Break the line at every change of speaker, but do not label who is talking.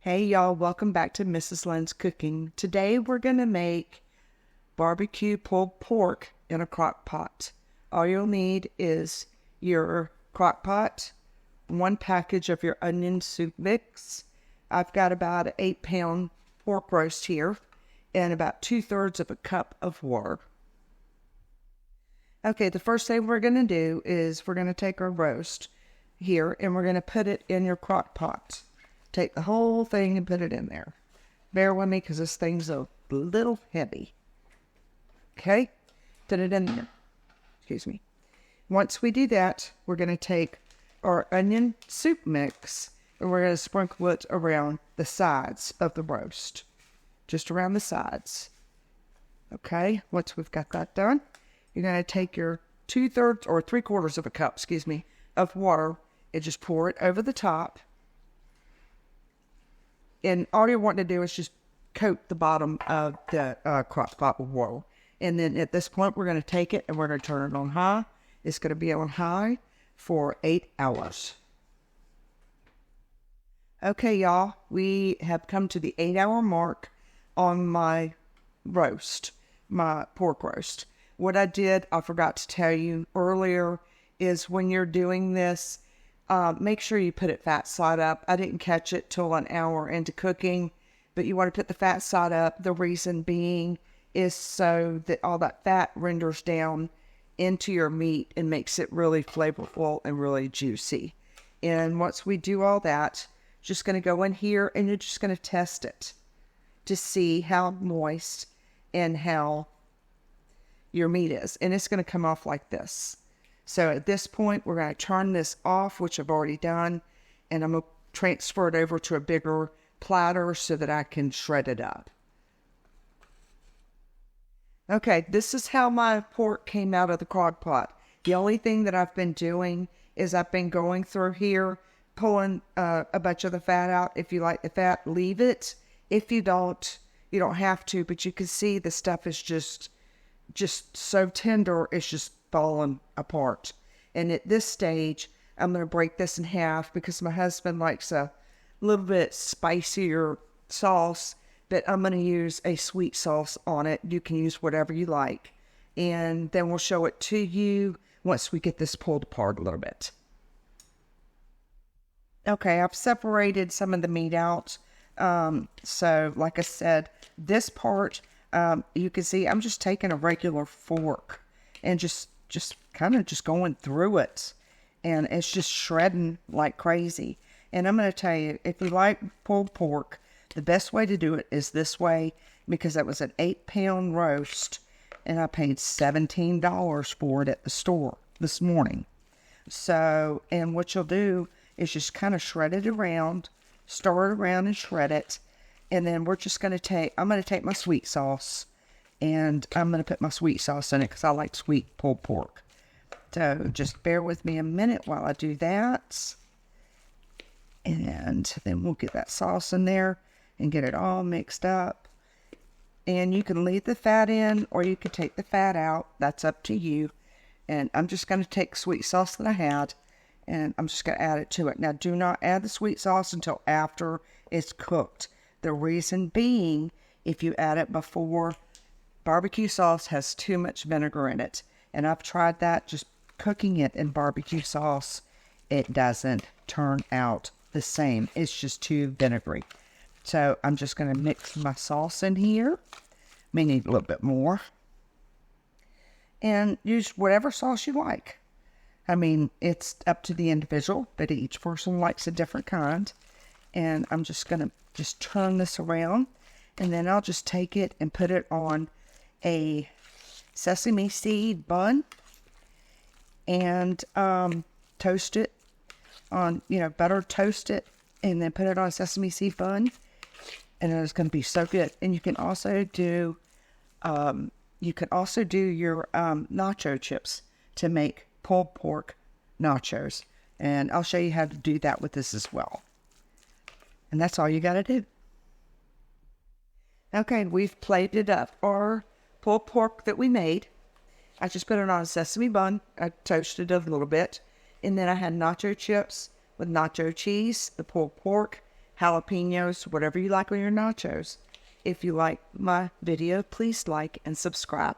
Hey y'all, welcome back to Mrs. Lynn's Cooking. Today we're going to make barbecue pulled pork in a crock pot. All you'll need is your crock pot, one package of your onion soup mix. I've got about an 8-pound pork roast here and about 2/3 of a cup of water. Okay, the first thing we're going to do is we're going to take our roast here and we're going to put it in your crock pot. Take the whole thing and put it in there. Bear with me because this thing's a little heavy. Okay, put it in there. Excuse me. Once we do that, we're going to take our onion soup mix and we're going to sprinkle it around the sides of the roast. Just around the sides. Okay, once we've got that done, you're going to take your 2/3 or 3/4 of a cup, of water and just pour it over the top. And all you're wanting to do is just coat the bottom of the crock pot with water. And then at this point, we're going to take it and we're going to turn it on high. It's going to be on high for 8 hours. Okay, y'all, we have come to the 8-hour mark on my roast, my pork roast. What I did, I forgot to tell you earlier, is when you're doing this, make sure you put it fat side up. I didn't catch it till an hour into cooking, but you want to put the fat side up. The reason being is so that all that fat renders down into your meat and makes it really flavorful and really juicy. And once we do all that, just going to go in here and you're just going to test it to see how moist and how your meat is. And it's going to come off like this. So at this point, we're going to turn this off, which I've already done, and I'm going to transfer it over to a bigger platter so that I can shred it up. Okay, this is how my pork came out of the crock pot. The only thing that I've been doing is I've been going through here, pulling a bunch of the fat out. If you like the fat, leave it. If you don't, you don't have to, but you can see the stuff is just so tender, it's just falling apart. And at this stage, I'm going to break this in half because my husband likes a little bit spicier sauce, but I'm going to use a sweet sauce on it. You can use whatever you like. And then we'll show it to you once we get this pulled apart a little bit. Okay, I've separated some of the meat out. So like I said, this part, you can see I'm just taking a regular fork and just kind of just going through it. And it's just shredding like crazy. And I'm going to tell you, if you like pulled pork, the best way to do it is this way, because that was an 8-pound roast and I paid $17 for it at the store this morning. So, and what you'll do is just kind of shred it around, stir it around and shred it. And then we're just going to I'm going to take my sweet sauce and I'm going to put my sweet sauce in it because I like sweet pulled pork. So just bear with me a minute while I do that. And then we'll get that sauce in there and get it all mixed up. And you can leave the fat in or you can take the fat out. That's up to you. And I'm just going to take sweet sauce that I had and I'm just going to add it to it. Now, do not add the sweet sauce until after it's cooked. The reason being, if you add it before, barbecue sauce has too much vinegar in it. And I've tried that, just cooking it in barbecue sauce. It doesn't turn out the same. It's just too vinegary. So I'm just going to mix my sauce in here. May need a little bit more. And use whatever sauce you like. I mean, it's up to the individual, but each person likes a different kind. And I'm just going to just turn this around. And then I'll just take it and put it on a sesame seed bun. And toast it on, butter, toast it. And then put it on a sesame seed bun. And it's going to be so good. And you can also do, your nacho chips to make pulled pork nachos. And I'll show you how to do that with this as well. And that's all you got to do. Okay, we've plated up our pulled pork that we made. I just put it on a sesame bun. I toasted it a little bit. And then I had nacho chips with nacho cheese, the pulled pork, jalapenos, whatever you like on your nachos. If you like my video, please like and subscribe.